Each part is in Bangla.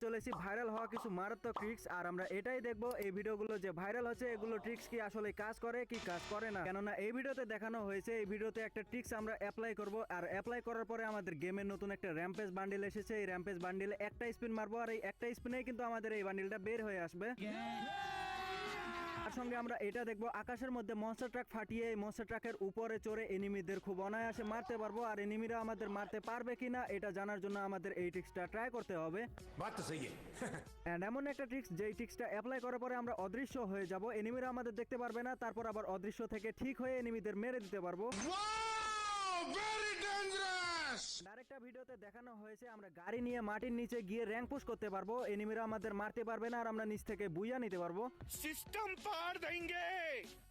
চলেছি ভাইরাল হওয়া কিছু মারাত্মক ট্রিক্স, আর আমরা এটাই দেখবো এই ভিডিওগুলো যে ভাইরাল হচ্ছে এগুলো ট্রিক্স কি আসলে কাজ করে কি কাজ করে না। কেননা এই ভিডিওতে দেখানো হয়েছে, এই ভিডিওতে একটা ট্রিক্স আমরা অ্যাপ্লাই করব, আর অ্যাপ্লাই করার পরে আমাদের গেমের নতুন একটা র্যাম্পেজ বান্ডিল এসেছে। এই র্যাম্পেজ বান্ডিলে একটা স্পিন মারবো, আর এই একটা স্পিনেই কিন্তু আমাদের এই বান্ডিলটা বের হয়ে আসবে। তার সঙ্গে আমরা এটা দেখবো আকাশের মধ্যে মনস্টার ট্রাক ফাটিয়ে এই মনস্টার ট্রাকের উপরে চড়ে এনিমিদের খুব অনায়াসে মারতে পারবো, আর এনিমিরা আমাদের মারতে পারবে কিনা এটা জানার জন্য আমাদের এই ট্রিক্সটা ট্রাই করতে হবে। এন্ড এমন একটা ট্রিক্স যেই ট্রিক্সটা অ্যাপ্লাই করার পরে আমরা অদৃশ্য হয়ে যাব, এনিমিরা আমাদের দেখতে পারবে না, তারপর আবার অদৃশ্য থেকে ঠিক হয়ে এনিমিদের মেরে দিতে পারবো। আরেকটা ভিডিওতে দেখানো হয়েছে আমরা গাড়ি নিয়ে মাটির নিচে গিয়ে র্যাঙ্ক পুশ করতে পারবো, এনিমিরা আমাদের মারতে পারবে না, আর আমরা নিচ থেকে বুইয়া নিতে পারবো। সিস্টেম পার দেंगे।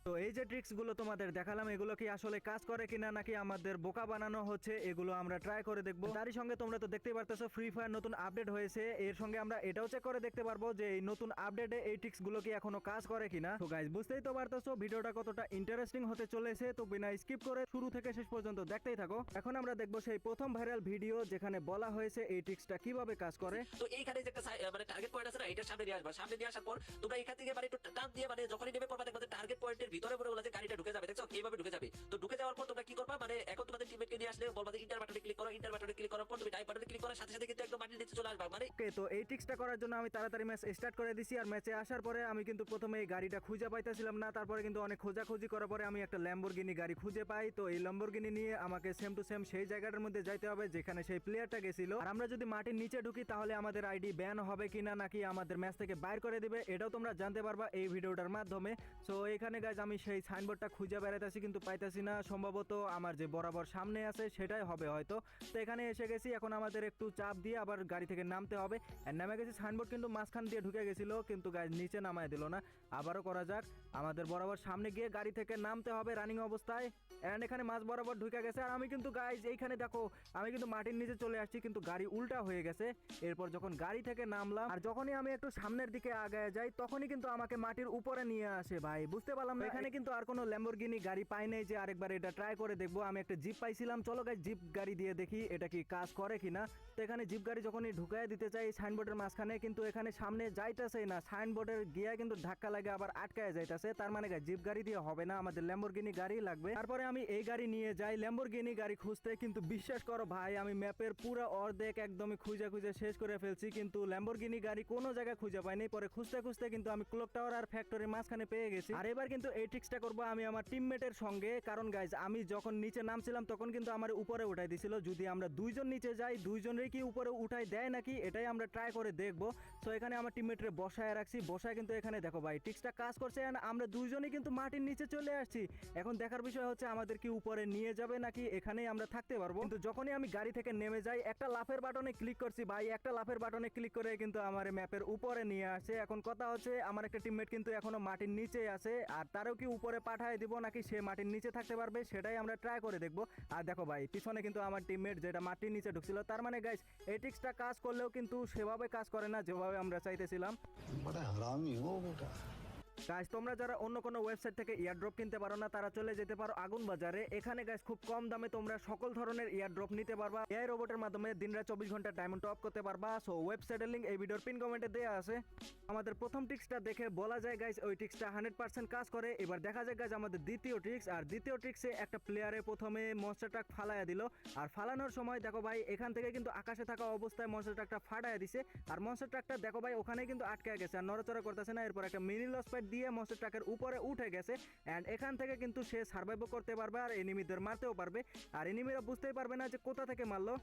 তো এই যে ট্রিক্স গুলো তোমাদের দেখালাম এগুলো কি আসলে কাজ করে কিনা নাকি আমাদের বোকা বানানো হচ্ছে এগুলো আমরা ট্রাই করে দেখবো। তারই সঙ্গে তোমরা তো দেখতেই পারতেছো ফ্রি ফায়ার নতুন আপডেট হয়েছে, এর সঙ্গে আমরা এটাও চেক করে দেখতে পারবো যে এই নতুন আপডেটে এই ট্রিক্স গুলো কি এখনো কাজ করে কিনা। তো গাইস বুঝতেই তো পারতেছো ভিডিওটা কতটা ইন্টারেস্টিং হতে চলেছে, তো বিনা স্কিপ করে শুরু থেকে শেষ পর্যন্ত দেখতেই থাকো। এখন আমরা দেখবো সেই প্রথম ভাইরাল ভিডিও যেখানে বলা হয়েছে এই ট্রিক্সটা কিভাবে কাজ করে। তো এইখানে যে একটা মানে টার্গেট পয়েন্ট আছে না, এটা সামনে নিয়ে আসবা, সামনে নিয়ে আসার পর তোমরা এখান থেকে মানে একটু টান দিয়ে মানে যখনই নেমে পড়বা দেখবা টার্গেট পয়েন্টের ভিতরে পড়ে বলা যে গাড়িটা ঢুকে যাবে, দেখছো এইভাবে ঢুকে যাবে। তো ঢুকে যাওয়ার পর তোমরা কি করবা, মানে এখন তোমাদের টিমমেটকে নিয়ে আসলে বলবা যে ইন্টার বাটনে ক্লিক করো, ইন্টার বাটনে ক্লিক করার পর তুমি টাইপ বাটনে ক্লিক করার সাথে সাথে কিন্তু একদম মাটির নিচে চলে আসবা। মানে ওকে, তো এই ট্রিক্সটা করার জন্য আমি তাড়াতাড়ি ম্যাচ স্টার্ট করে দিছি, আর ম্যাচে আসার পরে আমি কিন্তু প্রথমে এই গাড়িটা খুঁজে পাইতেছিলাম না, তারপরে কিন্তু অনেক খোঁজাখুঁজি করার পরে আমি একটা ল্যাম্বরগিনি গাড়ি খুঁজে পাই। তো এই ল্যাম্বরগিনি নিয়ে আমাকে সেম টু সেম সেই জায়গাটার মধ্যে যাইতে হবে যেখানে সেই প্লেয়ারটা গেছিল, আর আমরা যদি মাটির নিচে ঢুকি তাহলে আমাদের আইডি ব্যান হবে কিনা নাকি আমাদের ম্যাচ থেকে বাইর করে দিবে এটাও তোমরা জানতে পারবা এই ভিডিওটার মাধ্যমে। সো এখানে গাইজ আমি সেই সাইনবোর্ডটা খুঁজে বেড়াইতেছি কিন্তু পাইতেছি না, সম্ভবত আমার যে বরাবর সামনে আছে সেটাই হবে হয়তো। তো এখানে এসে গেছি, এখন আমাদের একটু চাপ দিয়ে আবার গাড়ি থেকে নামতে হবে। আর নামে গেছি, সাইনবোর্ড কিন্তু মাঝখান দিয়ে ঢুকে গেছিল কিন্তু গাইজ নিচে নামায় দিল না। আবারও করা যাক, আমাদের বরাবর সামনে গিয়ে গাড়ি থেকে নামতে হবে রানিং অবস্থায়। এন্ড এখানে মাছ বরাবর ঢুকে গেছে, আর আমি কিন্তু গাইজ এইখানে দেখো আমি কিন্তু মাটির নিচে চলে আসছি কিন্তু গাড়ি উল্টা হয়ে গেছে। এরপর যখন গাড়ি থেকে নামলাম আর যখনই আমি একটু সামনের দিকে আগায় যাই তখনই কিন্তু আমাকে মাটির উপরে নিয়ে আসে। ভাই বুঝতে পারলাম না, এখানে কিন্তু আর কোনো ল্যাম্বরগিনি গাড়ি পাই নাই যে আরেকবার এটা ট্রাই করে দেখবো। আমি একটা জিপ পাইছিলাম, চলো গাইজ জিপ গাড়ি দিয়ে দেখি এটা কি কাজ করে কিনা। তো এখানে জিপ গাড়ি যখনই ঢুকায় দিতে চাই সাইনবোর্ডের মাঝখানে, কিন্তু এখানে সামনে যাইতেছে না, সাইনবোর্ডের গিয়া কিন্তু ধাক্কা লাগে আবার আটকায় যাইতেছে, তার মানে জিপ গাড়ি দিয়ে হবে না, আমাদের ল্যাম্বরগিনি গাড়ি লাগবে। তারপরে আমি এই গাড়ি নিয়ে যাই ল্যাম্বরগিনি গাড়ি খুঁজতে, কিন্তু বিশ্বাস করো ভাই আমি ম্যাপের পুরো অর্ধেক একদমই খুঁজে খুঁজে শেষ করে ফেলছি কিন্তু ল্যাম্বরগিনি গাড়ি কোনো জায়গায় খুঁজে পাইনি। পরে খুঁজতে খুঁজতে কিন্তু আমি ক্লক টাওয়ার আর ফ্যাক্টরির মাঝখানে পেয়ে গেছি। আর এবার কিন্তু এই ট্রিক্সটা করবো আমি আমার টিমমেটের সঙ্গে, কারণ গাইজ আমি যখন নিচে নামছিলাম তখন কিন্তু আমার উপরে উঠাই দিছিল, যদি আমরা দুইজন নিচে যাই দুইজনেরই কি উপরে উঠাই দেয় নাকি এটাই আমরা ট্রাই করে দেখবো। তো এখানে আমার টিমমেটরে বসায় রাখছি, বসায় কিন্তু এখানে দেখো ভাই ট্রিক্সটা কাজ করছে, আমরা দুইজনই কিন্তু মাটির নিচে চলে আসছি। এখন দেখার বিষয় হচ্ছে আমাদের কি উপরে নিয়ে যাবে নাকি এখানেই আমরা থাকতে পারবো। কিন্তু যখনই আমি গাড়ি থেকে নেমে যাই একটা লাফের বাটনে ক্লিক করছি ভাই, একটা লাফের বাটনে ক্লিক করে কিন্তু আমার ম্যাপের উপরে নিয়ে আসে। এখন কথা হচ্ছে আমার একটা টিমমেট কিন্তু এখনো মাটির নিচে আছে, আর তারও কি উপরে পাঠায় দিব নাকি সে মাটির নিচে থাকতে পারবে সেটাই আমরা ট্রাই করে দেখবো। আর দেখো ভাই পিছনে কিন্তু আমার টিমমেট যেটা মাটির নিচে ঢুকছিল, তার মানে গাইস এই ট্রিক্সটা কাজ করলেও কিন্তু সেভাবে কাজ করে না যেভাবে আমরা চাইতেছিলাম। গাইস তোমরা যারা অন্য কোনো ওয়েবসাইট থেকে ইয়ারড্রপ কিনতে পারো না তারা চলে যেতে পারো আগুন বাজারে, এখানে গাইস খুব কম দামে তোমরা সকল ধরনের ইয়ারড্রপ নিতে পারবা। এআই রোবটের মাধ্যমে দিনরাত 24 ঘন্টা ডায়মন্ড টপ করতে পারবা। সো ওয়েবসাইটের লিংক এই ভিডিওর পিন কমেন্টে দেওয়া আছে। আমাদের প্রথম ট্রিক্সটা দেখে বলা যায় গাইস ওই ট্রিক্সটা 100% কাজ করে। এবার দেখা যায় গাইস আমাদের দ্বিতীয় ট্রিক্স, আর দ্বিতীয় ট্রিক্সে একটা প্লেয়ারে প্রথমে মনস্টার ট্রাক ফালাইয়া দিল, আর ফালানোর সময় দেখো ভাই এখান থেকে কিন্তু আকাশে থাকা অবস্থায় মনস্টার ট্রাকটা ফাটাইয়া দিছে, আর মনস্টার ট্রাকটা দেখো ভাই ওখানে কিন্তু আটকে গেছে আর নড়াচড়া করতেছে না। এরপর একটা মিনি লস প্যাড দিয়ে মনস্টার ট্রাকের উপরে উঠে গেছে, অ্যান্ড এখান থেকে কিন্তু সে সার্ভাইভও করতে পারবে আর এনিমিদের মারতেও পারবে, আর এনিমিরা বুঝতেই পারবে না যে কোথা থেকে মারলো।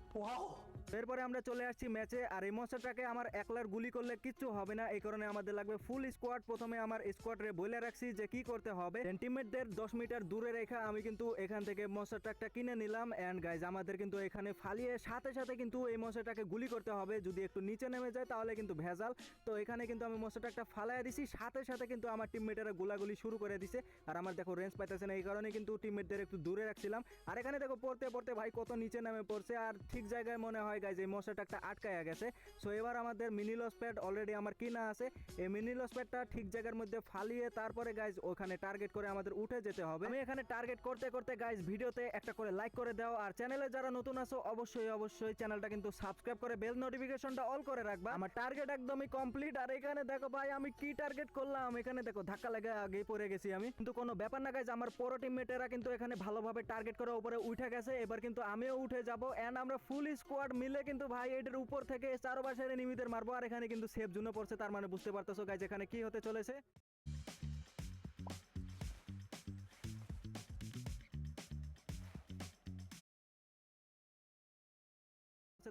এরপরে আমরা চলে আসছি ম্যাচে, আর এই মনস্টারটাকে আমার একলার গুলি করলে কিচ্ছু হবে না, এই কারণে আমাদের লাগবে ফুল স্কোয়াড। প্রথমে আমার স্কোয়াডরে বলে রাখছি যে কি করতে হবে, টিমমেটদের 10 মিটার দূরে রেখা আমি কিন্তু এখান থেকে মনস্টার ট্রাকটা কিনে নিলাম। এন্ড গাইজ আমাদের কিন্তু এখানে ফালিয়ে সাথে সাথে কিন্তু এই মনস্টারটাকে গুলি করতে হবে, যদি একটু নিচে নেমে যায় তাহলে কিন্তু ভেজাল। তো এখানে কিন্তু আমি মনস্টার ট্রাকটা ফালাইয়া দিছি, সাথে সাথে কিন্তু আমার টিমমেটেরা গোলাগুলি শুরু করে দিছে আর আমার দেখো রেঞ্জ পাইতেছে না, এই কারণে কিন্তু টিমমেটদের একটু দূরে রাখছিলাম। আর এখানে দেখো পড়তে পড়তে ভাই কত নিচে নামে পড়ছে আর ঠিক জায়গায় মনে হয় গাইজ এই মশাটা একটা আটকায়া গেছে। সো এবার আমাদের মিনি লস প্যাড অলরেডি আমার কিনা আছে, এই মিনি লস প্যাডটা ঠিক জায়গার মধ্যে ফালিয়ে তারপরে গাইজ ওখানে টার্গেট করে আমাদের উঠে যেতে হবে। আমি এখানে টার্গেট করতে করতে গাইজ ভিডিওতে একটা করে লাইক করে দাও, আর চ্যানেলে যারা নতুন আছো অবশ্যই চ্যানেলটা কিন্তু সাবস্ক্রাইব করে বেল নোটিফিকেশনটা অল করে রাখবা। আমার টার্গেট একদমই কমপ্লিট। আর এখানে দেখো ভাই আমি কি টার্গেট করলাম, এখানে দেখো ধাক্কা লেগে আগেই পড়ে গেছি আমি, কিন্তু কোনো ব্যাপার না গাইজ, আমার পুরো টিমমেটেরা কিন্তু এখানে ভালোভাবে টার্গেট করে উপরে উঠে গেছে। এবার কিন্তু আমিও উঠে যাব এন্ড আমরা ফুল স্কোয়াড মিলে কিন্তু ভাই এটার উপর থেকে চারপাশের এনিমিদের মারবো। আর এখানে কিন্তু সেফ জোনে পড়ছে, তার মানে বুঝতে পারতেছো গাইজ এখানে কি হতে চলেছে।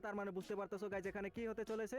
তার মানে বুঝতে পারতেছো গাইজ এখানে কি হতে চলেছে।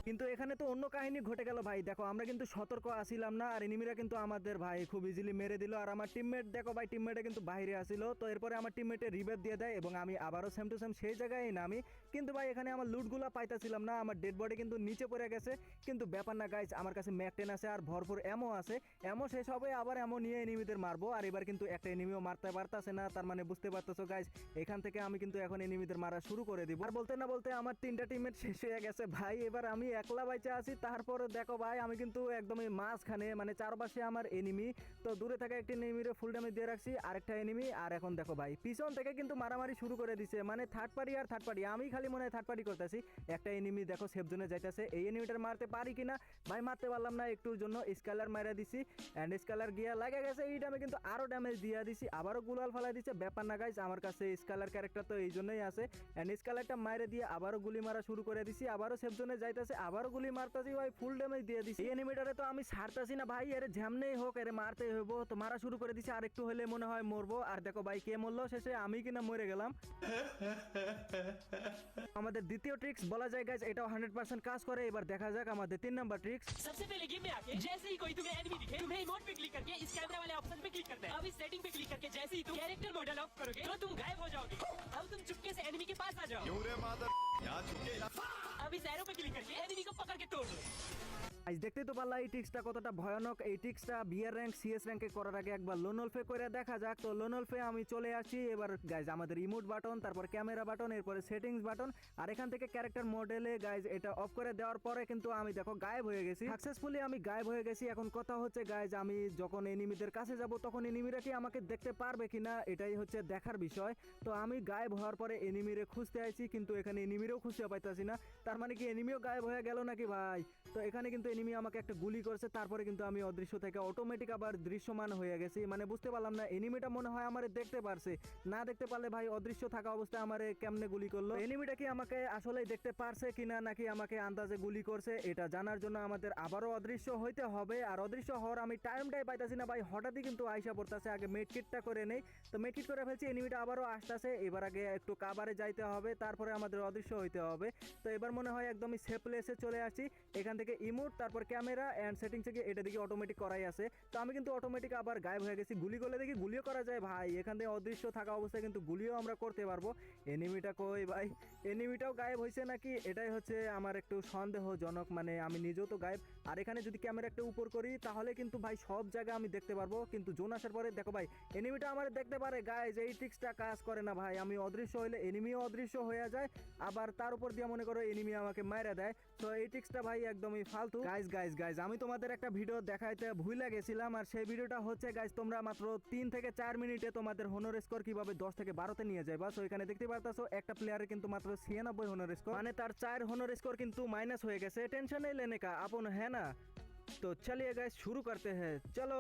কিন্তু এখানে তো অন্য কাহিনী ঘটে গেল ভাই। দেখো আমরা কিন্তু সতর্ক আসিলাম না আর এনিমিরা কিন্তু আমাদের ভাই খুব ইজিলি মেরে দিল। আর আমার টিমমেট দেখো ভাই টিমমেটে কিন্তু বাইরে আসিল, তো এরপরে আমার টিমমেটে রিভাইভ দিয়ে দেয় এবং আমি আবারও সেম টু সেম সেই জায়গায় নামি। কিন্তু ভাই এখানে আমার লুটগুলো পাইতাছিলাম না, আমার ডেড বডি কিন্তু নিচে পড়ে গেছে। কিন্তু ব্যাপার না গাইজ, আমার কাছে ম্যাকটেন আছে আর ভরপুর এমও আছে, এমও শেষ হবে আবার এমও নিয়ে এনিমিদের মারবো। আর এবার কিন্তু একটা এনিমিও মারতে পারতাছে না, তার মানে বুঝতে পারতেছো গাইজ এখান থেকে আমি কিন্তু এখন এনিমিদের মারা শুরু করে দিব। আর বলতে না বলতে আমার 3টা টিমমেট শেষ হয়ে গেছে ভাই, এবার আমি একলা বাইচা আছি। তারপরে দেখো ভাই আমি কিন্তু একদমই মাঝখানে, মানে চারপাশে আমার এনিমি, তো দূরে থাকা একটা এনিমিরে ফুল ড্যামেজ দিয়ে রাখছি, আরেকটা এনিমি। আর এখন দেখো ভাই পিছন থেকে কিন্তু মারামারি শুরু করে দিছে, মানে থার্ড পার্টি আমি খালি মনে হয় থার্ড পার্টি করতেছি। একটা এনিমি দেখো সেফ জোনে যাইতেছে, এই এনিমিটার মারতে পারি কিনা ভাই, মারতে পারলাম না, একটুর জন্য স্কেলার মারা দিছি এন্ড স্কেলার গিয়া লাগে গেছে। এই টাইমে কিন্তু আরো ড্যামেজ দিয়ে দিছি, আবারও গুলাল ফালাই দিচ্ছে। ব্যাপার না গাইজ, আমার কাছে স্কেলার ক্যারেক্টার তো এই জন্যই আছে এন্ড স্কেলারটা মারে দিয়ে আবারও গুলি মারা শুরু করে দিছি, আবারও সেফ জোনে যাইতেছে, আবারও গুলি মারতাছি ভাই, ফুল ড্যামেজ দিয়ে দিছি। এই এনিমিটারে তো আমি ছাড়তাছি না ভাই, এর ঝামনেই হোক এর মারতেই হইব, তো মারা শুরু করে দিছি। আর একটু হলে মনে হয় মরবো। আর দেখো ভাই কে মরলো শেষে, আমি কিনা মরে গেলাম। আমাদের দ্বিতীয় ট্রিক্স বলা যায় গাইজ, এটাও 100% কাজ করে। এবার দেখা যাক আমাদের 3 নাম্বার ট্রিক্স। सबसे पहले गेम में आके जैसे ही कोई तुम्हें एनिमी दिखे, तुम्हें इमोट पे क्लिक करके इस कैमरा वाले ऑप्शन पे क्लिक करना है। अब इस सेटिंग पे क्लिक करके जैसे ही तुम कैरेक्टर मॉडल ऑफ करोगे तो तुम गायब हो जाओगे। अब तुम चुपके से एनिमी के पास आ जाओ। क्यों रे मादर यहाँ चुके अब इस एरो पे क्लिक करके एनिमी को पकड़ के तोड़ दो। আজ দেখতেই তো পারলা এই ট্রিক্সটা কতটা ভয়ানক। এই ট্রিক্সটা বিয়ার র্যাঙ্ক সিএস র্যাঙ্কে করার আগে একবার লোনলফে করে দেখা যাক। তো লোনলফে আমি চলে আসি। এবার গাইজ আমাদের ইমোট বাটন, তারপর ক্যামেরা বাটন, এরপরে সেটিংস বাটন, আর এখান থেকে ক্যারেক্টার মডেলে গাইজ এটা অফ করে দেওয়ার পরে কিন্তু আমি দেখো গায়েব হয়ে গেছি, সাকসেসফুলি আমি গায়েব হয়ে গেছি। এখন কথা হচ্ছে গাইজ আমি যখন এনিমিদের কাছে যাব তখন এনিমিরা কি আমাকে দেখতে পারবে কিনা, এটাই হচ্ছে দেখার বিষয়। তো আমি গায়েব হওয়ার পরে এনিমিরে খুঁজতে আইছি, কিন্তু এখানে এনিমিরেও খুঁজতে পাইতাছি না। তার মানে কি এনিমিও গায়েব হয়ে গেল নাকি ভাই? তো এখানে কিন্তু এনিমি আমাকে একটা গুলি করছে, তারপরে কিন্তু আমি অদৃশ্য থেকে অটোমেটিক আবার দৃশ্যমান হয়ে গেছি। মানে বুঝতে পারলাম না এনিমিটা মনে হয় আমারে দেখতে পারছে, না দেখতে পারলে ভাই অদৃশ্য থাকা অবস্থায় আমারে কেমনে গুলি করলো। এনিমিটা কি আমাকে আসলেই দেখতে পারছে কিনা নাকি আমাকে আন্দাজে গুলি করছে, এটা জানার জন্য আমাদের আবারও অদৃশ্য হইতে হবে। আর অদৃশ্য হওয়ার আমি টাইমটাই পাইতাছি না ভাই, হঠাৎই কিন্তু আইসা পড়তেছে। আগে মেডকিটটা করে নেই, তো মেডকিট করে ফেলছি, এনিমিটা আবারও আসতেছে। এবার আগে একটু কাভারে যাইতে হবে, তারপরে আমাদের অদৃশ্য হইতে হবে। তো এবার মনে হয় একদমই সেফ প্লেসে চলে আসি। এখান থেকে ইমোট, তারপর ক্যামেরা এন্ড সেটিংস থেকে এটা দিকে অটোমেটিক করাই আছে। তো আমি কিন্তু অটোমেটিক আবার গায়েব হয়ে গেছি। গুলি করলে দেখি গুলিও করা যায় ভাই, এখান থেকে অদৃশ্য থাকা অবস্থায় কিন্তু গুলিও আমরা করতে পারবো। এনিমিটা কই ভাই? এনিমিটাও গায়েব হয়েছে নাকি, এটাই হচ্ছে আমার একটু সন্দেহজনক। মানে আমি নিজেও তো গায়েব। আর এখানে যদি ক্যামেরা একটা উপর করি তাহলে কিন্তু ভাই সব জায়গা আমি দেখতে পারবো, কিন্তু জোন আসার পরে দেখো ভাই এনিমিটা আমার দেখতে পারে। গাইজ এই ট্রিক্সটা কাজ করে না ভাই, আমি অদৃশ্য হইলে এনিমিও অদৃশ্য হয়ে যায়, আবার তার উপর দিয়ে মনে করো এনিমি আমাকে মাইরা দেয়। তো এই ট্রিক্সটা ভাই একদমই ফালতু। গাইজ আমি তোমাদের একটা ভিডিও দেখাইতে ভুলে গেছিলাম, আর সেই ভিডিওটা হচ্ছে গাইজ তোমরা মাত্র 3 থেকে 4 মিনিটে তোমাদের হনর স্কোর কিভাবে 10 থেকে 12তে নিয়ে যাবে। সো এখানে দেখতে পারতাছো একটা প্লেয়ারের কিন্তু মাত্র 96 হনর স্কোর, মানে তার 4 হনর স্কোর কিন্তু মাইনাস হয়ে গেছে। টেনশন নেই লেনে কা আপন, হ্যাঁ না? তো চলিए গাইজ শুরু করতে হ্যাঁ, চলো।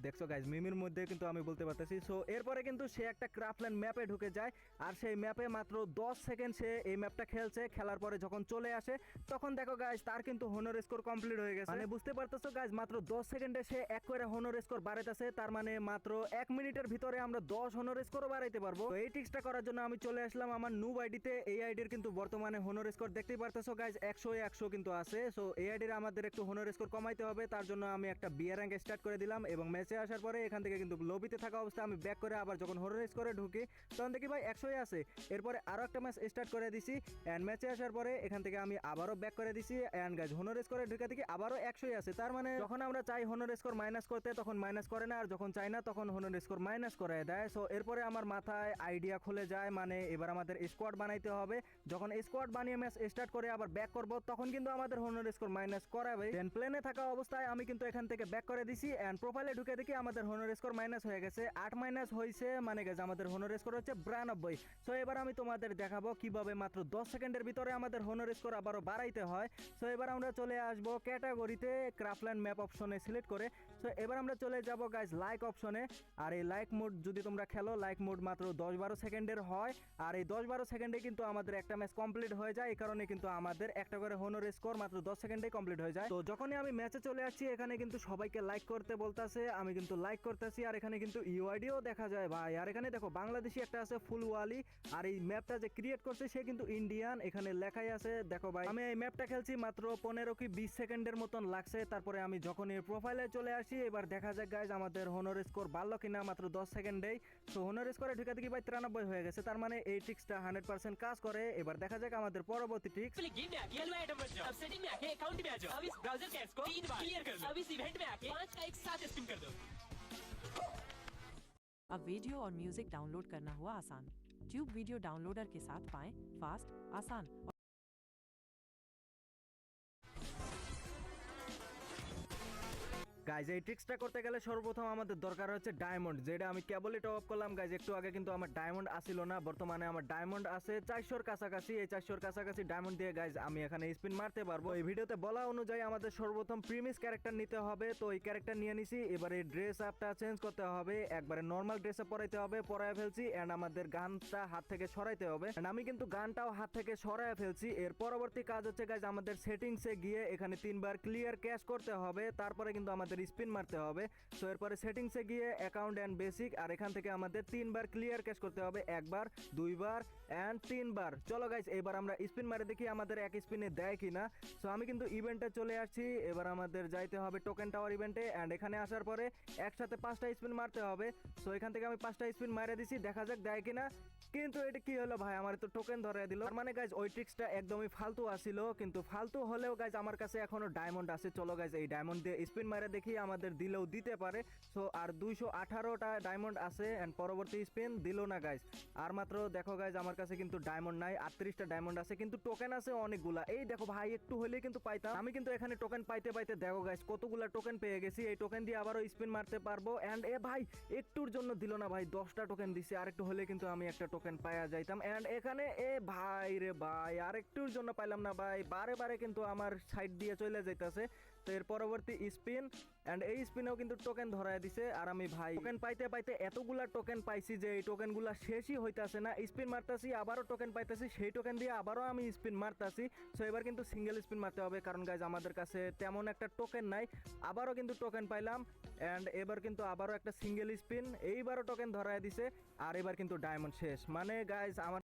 দেখছো গাইজ মিমির মধ্যে কিন্তু আমি বলতে পারতেছি। সো এরপরে কিন্তু সে একটা ক্রাফটল্যান্ড ম্যাপে ঢুকে যায়, আর সেই ম্যাপে মাত্র 10 সেকেন্ড সে এই ম্যাপটা খেলছে। খেলার পরে যখন চলে আসে তখন দেখো গাইজ তার কিন্তু হনর স্কোর কমপ্লিট হয়ে গেছে। মানে বুঝতে পারতেছো গাইজ মাত্র 10 সেকেন্ডে সে এক করে হনর স্কোর বাড়াইতেছে। তার মানে মাত্র 1 মিনিটের ভিতরে আমরা 10 হনর স্কোরও বাড়াইতে পারবো। তো এই ট্রিক্সটা করার জন্য আমি চলে আসলাম আমার নুব আইডিতে। এই আইডির কিন্তু বর্তমানে হনর স্কোর দেখতেই পারতেছো গাইজ 100 কিন্তু আছে। সো এই আইডির আমাদের একটু হনর স্কোর কমাইতে পাইতে হবে, তার জন্য আমি একটা বিয়ার র্যাঙ্ক স্টার্ট করে দিলাম এবং ম্যাচে আসার পরে এখান থেকে কিন্তু লবিতে থাকা অবস্থায় আমি ব্যাক করে আবার যখন হরর স্কোরে ঢুকি তখন দেখি ভাই 100ই আছে। এরপরে আরও একটা ম্যাচ স্টার্ট করে দিছি অ্যান্ড ম্যাচে আসার পরে এখান থেকে আমি আবারও ব্যাক করে দিছি অ্যান্ড গাইজ হনর স্কোরে ঢুকে দেখি আবারও 100ই আছে। তার মানে যখন আমরা চাই হনর স্কোর মাইনাস করতে তখন মাইনাস করে না, আর যখন চাই না তখন হনর স্কোর মাইনাস করে দেয়। সো এরপরে আমার মাথায় আইডিয়া খুলে যায়, মানে এবার আমাদের স্কোয়াড বানাইতে হবে। যখন স্কোয়াড বানিয়ে ম্যাচ স্টার্ট করে আবার ব্যাক করব তখন কিন্তু আমাদের হনর স্কোর মাইনাস করাবে। দেন প্লেনে থাকা অবস্থায় আমি কিন্তু এখান থেকে ব্যাক করে দিছি অ্যান্ড প্রোফাইলে ঢুকে দেখি আমাদের হনর স্কোর মাইনাস হয়ে গেছে, 8 মাইনাস হয়েছে, মানে গেছে আমাদের হনর স্কোর হচ্ছে 92। সো এবার আমি তোমাদের দেখাবো কিভাবে মাত্র 10 সেকেন্ডের ভিতরে আমাদের হনর স্কোর আবারও বাড়াইতে হয়। সো এবার আমরা চলে আসবো ক্যাটাগরিতে ক্রাফল্যান্ড ম্যাপ অপশনে সিলেক্ট করে। সো এবার আমরা চলে যাব গাইজ লাইক অপশনে। আর এই লাইক মোড যদি তোমরা খেলো, লাইক মোড মাত্র 10-12 সেকেন্ডের হয়, আর এই 10-12 সেকেন্ডে কিন্তু আমাদের একটা ম্যাচ কমপ্লিট হয়ে যায়। এই কারণে কিন্তু আমাদের একটা করে হনর স্কোর মাত্র 10 সেকেন্ডে কমপ্লিট হয়ে যায়। তো যখনই আমি ম্যাচে চলে আসছি এখানে কিন্তু সবাইকে লাইক করতে বলতাছে, আমি কিন্তু লাইক করতেছি, আর এখানে কিন্তু ইউআইডিও দেখা যায় ভাই। আর এখানে দেখো বাংলাদেশি একটা আছে ফুলওয়ালি, আর এই ম্যাপটা যে ক্রিয়েট করছে সে কিন্তু ইন্ডিয়ান, এখানে লেখাই আছে। দেখো ভাই আমি এই ম্যাপটা খেলছি মাত্র 15 কি 20 সেকেন্ডের মতন লাগছে। তারপরে আমি যখন এই প্রোফাইলে চলে আসি এবার দেখা যাক গাইজ আমাদের হনর স্কোর বাড়লো কিনা মাত্র 10 সেকেন্ডেই। তো হনর স্কোরে ঢুকে দেখি ভাই 93 হয়ে গেছে, তার মানে এই ট্রিক্সটা 100% কাজ করে। এবার দেখা যাক আমাদের পরবর্তী ট্রিক্স। पहले गेम में आके हलवा आइटम बन जाओ, अब सेटिंग में आके अकाउंट में आ जाओ, अब इस ब्राउजर कैश को 3 बार क्लियर कर दो, अब इस इवेंट में आके 5 का एक साथ स्पिन कर दो। अब वीडियो और म्यूजिक डाउनलोड करना हुआ आसान। ट्यूब वीडियो डाउनलोडर के साथ पाएं फास्ट, आसान और গাইজ এই ট্রিক্সটা করতে গেলে সর্বপ্রথম আমাদের দরকার হচ্ছে ডায়মন্ড, যেটা আমি কেবলই টপ আপ করলাম গাইজ একটু আগে, কিন্তু আমার ডায়মন্ড আসিল না। বর্তমানে আমার ডায়মন্ড আছে 400-র কাছাকাছি। এই 400-র কাছাকাছি ডায়মন্ড দিয়ে গাইজ আমি এখানে স্পিন মারতে পারবো। এই ভিডিওতে বলা অনুযায়ী আমাদের সর্বপ্রথম প্রিমিস ক্যারেক্টার নিতে হবে, তো এই ক্যারেক্টার নিয়ে নিছি। এবারে ড্রেস আপটা চেঞ্জ করতে হবে, একবারে নর্মাল ড্রেস আপ পরাইতে হবে, পরায় ফেলছি অ্যান্ড আমাদের গানটা হাত থেকে সরাইতে হবে। And আমি কিন্তু গানটাও হাত থেকে সরায় ফেলছি। এর পরবর্তী কাজ হচ্ছে গাইজ আমাদের সেটিংসে গিয়ে এখানে 3বার ক্লিয়ার ক্যাশ করতে হবে, তারপরে কিন্তু আমাদের স্পিন মারতে হবে। সো এরপরে সেটিংসে গিয়ে অ্যাকাউন্ট অ্যান্ড বেসিক, আর এখান থেকে আমাদের 3বার ক্লিয়ার ক্যাশ করতে হবে, 1বার 2বার অ্যান্ড 3বার। চলো গাইজ এবার আমরা স্পিন মারে দেখি আমাদের এক স্পিনে দেয় কিনা। সো আমি কিন্তু ইভেন্টে চলে আসছি, এবার আমাদের যাইতে হবে টোকেন টাওয়ার ইভেন্টে অ্যান্ড এখানে আসার পরে একসাথে 5টা স্পিন মারতে হবে। সো এখান থেকে আমি 5টা স্পিন মারে দিছি, দেখা যাক দেয় কিনা। কিন্তু এটা কি হলো ভাই, আমার তো টোকেন ধরে দিল। তার মানে গাইজ ওই ট্রিক্সটা একদমই ফালতু আসিল, কিন্তু ফালতু হলেও গাইজ আমার কাছে এখনো ডায়মন্ড আছে। চলো গাইজ এই ডায়মন্ড দিয়ে স্পিন মারে দেখি আমাদের দিলেও দিতে পারে। সো আর 218টা ডায়মন্ড আছে এন্ড পরবর্তী স্পিন দিল না গাইজ। আর মাত্র দেখো গাইজ আমার কাছে কিন্তু ডায়মন্ড নাই, 38টা ডায়মন্ড আছে কিন্তু টোকেন আছে অনেকগুলা। এই দেখো ভাই একটু হলেই কিন্তু পাইতাম। আমি কিন্তু এখানে টোকেন পাইতে পাইতে দেখো গাইজ কতগুলা টোকেন পেয়ে গেছি। এই টোকেন দিয়ে আবারও স্পিন মারতে পারবো এন্ড এ ভাই একটুর জন্য দিল না ভাই, 10টা টোকেন দিছে, আর একটু হলে কিন্তু আমি একটা টোকেন পাইয়া যাইতাম। এন্ড এখানে এ ভাই রে ভাই আর একটুর জন্য পাইলাম না ভাই, বারে বারে কিন্তু আমার সাইড দিয়ে চলে যাইতাছে। তো এর পরবর্তী স্পিন এন্ড এই স্পিনেও কিন্তু টোকেন ধরায় দিছে, আর আমি ভাই টোকেন পাইতে পাইতে এতগুলা টোকেন পাইছি যে এই টোকেনগুলা শেষই হইতাছে না। স্পিন মারতাছি আবারও টোকেন পাইতাছি, সেই টোকেন দিয়ে আবারও আমি স্পিন মারতাছি। সো এবার কিন্তু সিঙ্গেল স্পিন মারতে হবে, কারণ গাইজ আমাদের কাছে তেমন একটা টোকেন নাই। আবারও কিন্তু টোকেন পাইলাম এন্ড এবার কিন্তু আবারও একটা সিঙ্গেল স্পিন, এইবারও টোকেন ধরায় দিছে, আর এবার কিন্তু ডায়মন্ড শেষ। মানে গাইজ আমার